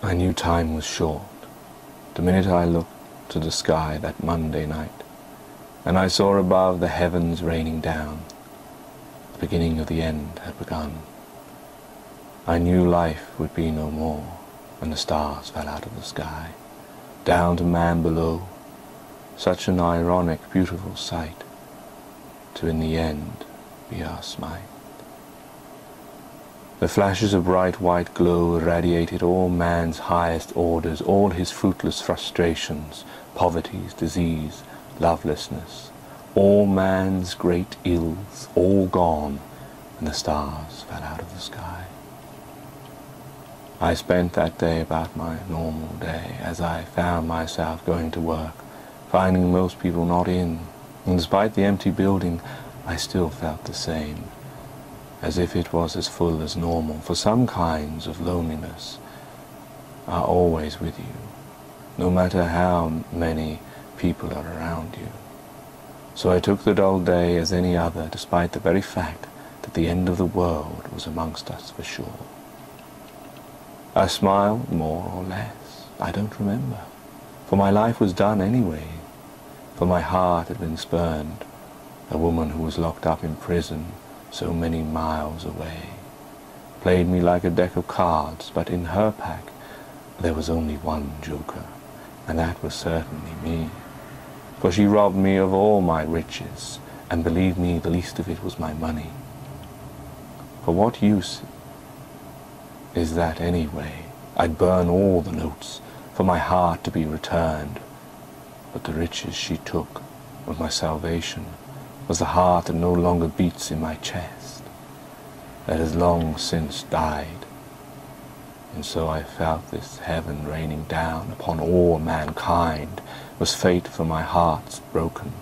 I knew time was short, the minute I looked to the sky that Monday night, and I saw above the heavens raining down. The beginning of the end had begun. I knew life would be no more, and the stars fell out of the sky, down to man below, such an ironic, beautiful sight, to in the end be our smite. The flashes of bright white glow irradiated all man's highest orders, all his fruitless frustrations, poverties, disease, lovelessness, all man's great ills, all gone, and the stars fell out of the sky. I spent that day about my normal day, as I found myself going to work, finding most people not in, and despite the empty building, I still felt the same, as if it was as full as normal, for some kinds of loneliness are always with you, no matter how many people are around you. So I took the dull day as any other, despite the very fact that the end of the world was amongst us for sure. I smiled more or less, I don't remember, for my life was done anyway, for my heart had been spurned, a woman who was locked up in prison so many miles away, played me like a deck of cards, but in her pack there was only one joker, and that was certainly me, for she robbed me of all my riches, and believe me, the least of it was my money. For what use is that anyway? I'd burn all the notes for my heart to be returned, but the riches she took was my salvation, was the heart that no longer beats in my chest, that has long since died. And so I felt this heaven raining down upon all mankind was fate for my heart's broken,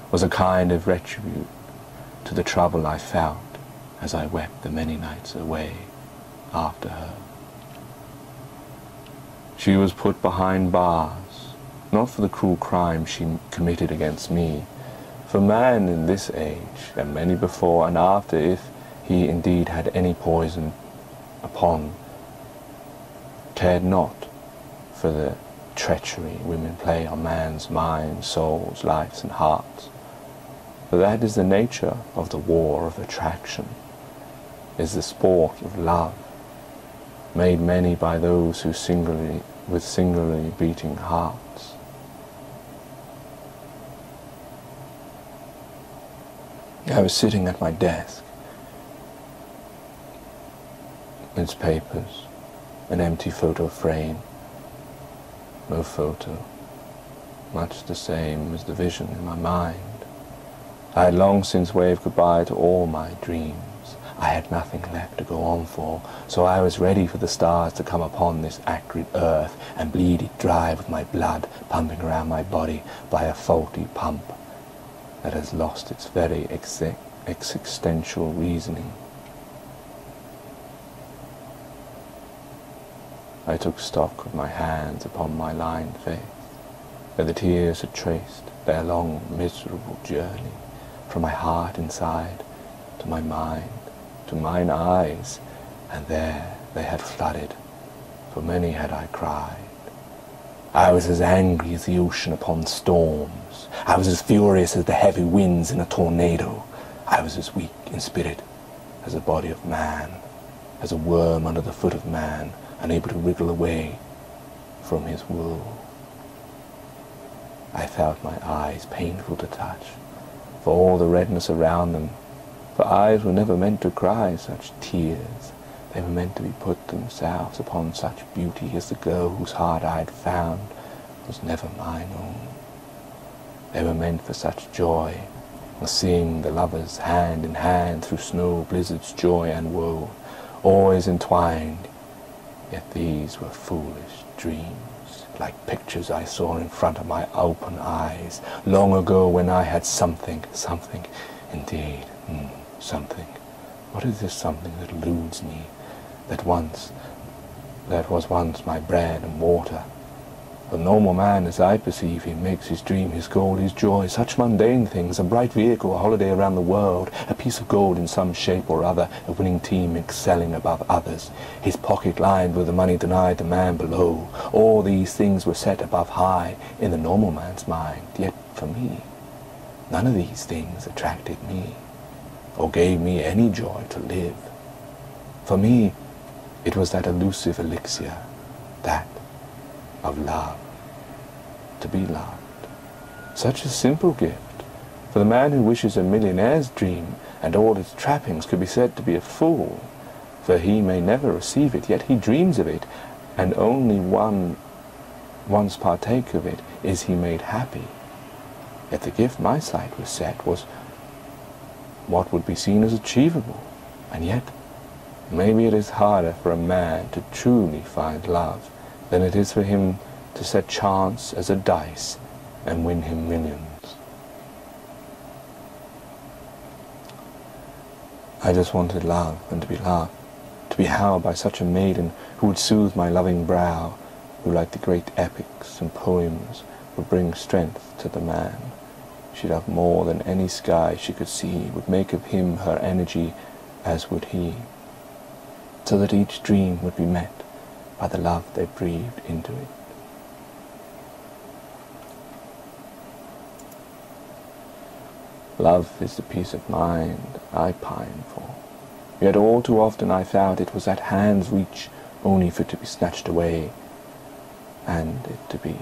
was a kind of retribute to the trouble I felt as I wept the many nights away after her. She was put behind bars, not for the cruel crime she committed against me, for man in this age, and many before and after, if he indeed had any poison upon, cared not for the treachery women play on man's minds, souls, lives, and hearts. For that is the nature of the war of attraction, is the sport of love, made many by those who with singularly beating hearts. I was sitting at my desk, its papers, an empty photo frame, no photo, much the same as the vision in my mind. I had long since waved goodbye to all my dreams. I had nothing left to go on for, so I was ready for the stars to come upon this acrid earth and bleed it dry with my blood pumping around my body by a faulty pump that has lost its very existential reasoning. I took stock of my hands upon my lined face, where the tears had traced their long, miserable journey from my heart inside to my mind, to mine eyes, and there they had flooded, for many had I cried. I was as angry as the ocean upon storms. I was as furious as the heavy winds in a tornado. I was as weak in spirit as the body of man, as a worm under the foot of man, unable to wriggle away from his woe. I felt my eyes painful to touch, for all the redness around them, for eyes were never meant to cry such tears. They were meant to be put themselves upon such beauty as the girl whose heart I had found was never mine own. They were meant for such joy as seeing the lovers hand in hand through snow, blizzards, joy and woe, always entwined. Yet these were foolish dreams, like pictures I saw in front of my open eyes, long ago when I had something, indeed, something. What is this something that eludes me, that was once my bread and water? The normal man, as I perceive him, makes his dream his goal, his joy, such mundane things, a bright vehicle, a holiday around the world, a piece of gold in some shape or other, a winning team excelling above others, his pocket lined with the money denied the man below. All these things were set above high in the normal man's mind, yet for me, none of these things attracted me, or gave me any joy to live. For me, it was that elusive elixir, that of love, to be loved. Such a simple gift, for the man who wishes a millionaire's dream and all its trappings could be said to be a fool, for he may never receive it, yet he dreams of it, and only once partake of it is he made happy. Yet the gift my sight was set was what would be seen as achievable, and yet maybe it is harder for a man to truly find love than it is for him to set chance as a dice and win him millions. I just wanted love and to be loved, to be held by such a maiden who would soothe my loving brow, who like the great epics and poems would bring strength to the man. She loved more than any sky she could see, would make of him her energy as would he, so that each dream would be met by the love they breathed into it. Love is the peace of mind I pine for, yet all too often I found it was at hand's reach, only for it to be snatched away, and it to be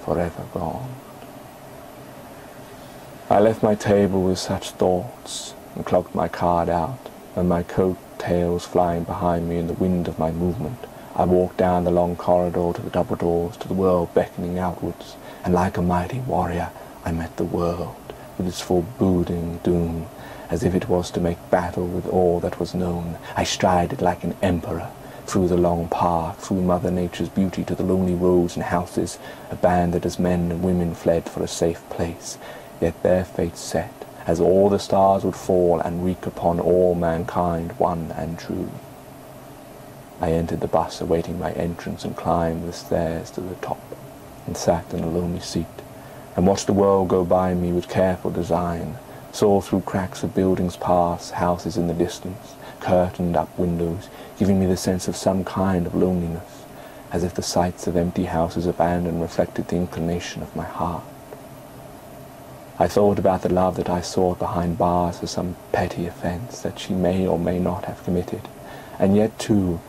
forever gone. I left my table with such thoughts, and clocked my card out, and my coat tails flying behind me in the wind of my movement. I walked down the long corridor to the double doors, to the world beckoning outwards, and like a mighty warrior I met the world, with its foreboding doom, as if it was to make battle with all that was known. I strided like an emperor through the long park, through Mother Nature's beauty to the lonely roads and houses, abandoned as men and women fled for a safe place, yet their fate set, as all the stars would fall and wreak upon all mankind one and true. I entered the bus awaiting my entrance and climbed the stairs to the top, and sat in a lonely seat, and watched the world go by me with careful design, saw through cracks of buildings pass, houses in the distance, curtained up windows, giving me the sense of some kind of loneliness, as if the sights of empty houses abandoned reflected the inclination of my heart. I thought about the love that I sought behind bars for some petty offence that she may or may not have committed, and yet too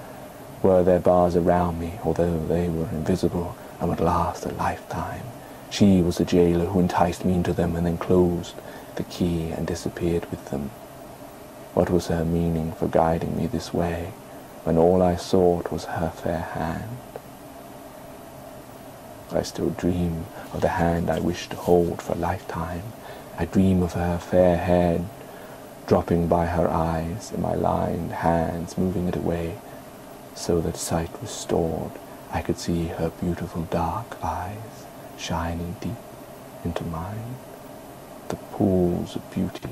were there bars around me, although they were invisible and would last a lifetime. She was the jailer who enticed me into them and then closed the key and disappeared with them. What was her meaning for guiding me this way, when all I sought was her fair hand? I still dream of the hand I wish to hold for a lifetime. I dream of her fair head dropping by her eyes, and my lined hands moving it away, so that sight restored, I could see her beautiful dark eyes shining deep into mine, the pools of beauty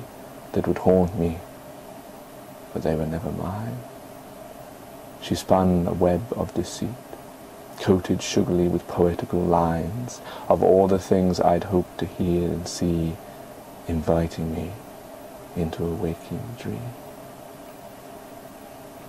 that would haunt me, but they were never mine. She spun a web of deceit, coated sugarly with poetical lines of all the things I'd hoped to hear and see, inviting me into a waking dream.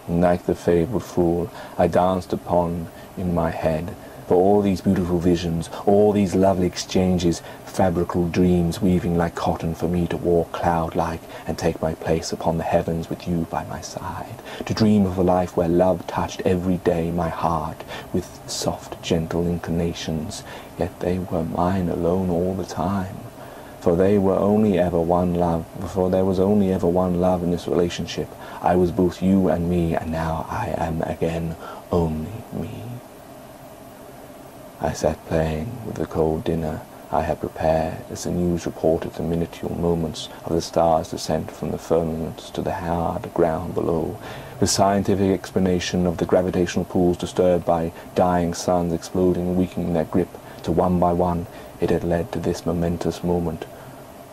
Like the fabled fool, I danced upon in my head, for all these beautiful visions, all these lovely exchanges, fabrical dreams weaving like cotton for me to walk cloud-like and take my place upon the heavens with you by my side, to dream of a life where love touched every day my heart with soft, gentle inclinations, yet they were mine alone all the time. For there was only ever one love in this relationship. I was both you and me, and now I am again only me. I sat playing with the cold dinner I had prepared as the news reported the minuscule moments of the stars' descent from the firmaments to the hard ground below, with scientific explanation of the gravitational pools disturbed by dying suns exploding and weakening their grip, till one by one it had led to this momentous moment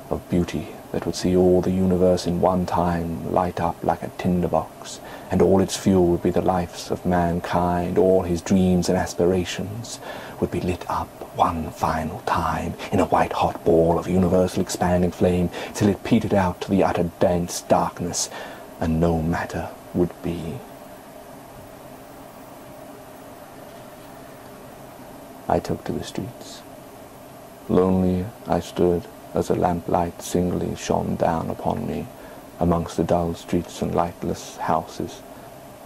of beauty that would see all the universe in one time light up like a tinderbox, and all its fuel would be the lives of mankind. All his dreams and aspirations would be lit up one final time in a white-hot ball of universal expanding flame till it petered out to the utter dense darkness, and no matter would be. I took to the streets. Lonely I stood as a lamplight singly shone down upon me amongst the dull streets and lightless houses,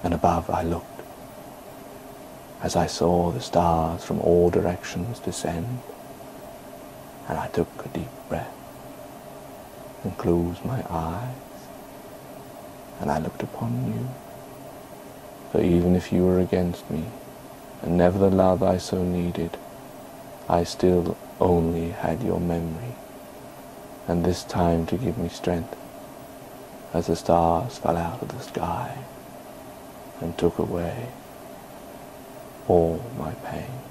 and above I looked, as I saw the stars from all directions descend, and I took a deep breath and closed my eyes, and I looked upon you. For even if you were against me, and never the love I so needed, I still only had your memory, and this time to give me strength, as the stars fell out of the sky and took away all my pain.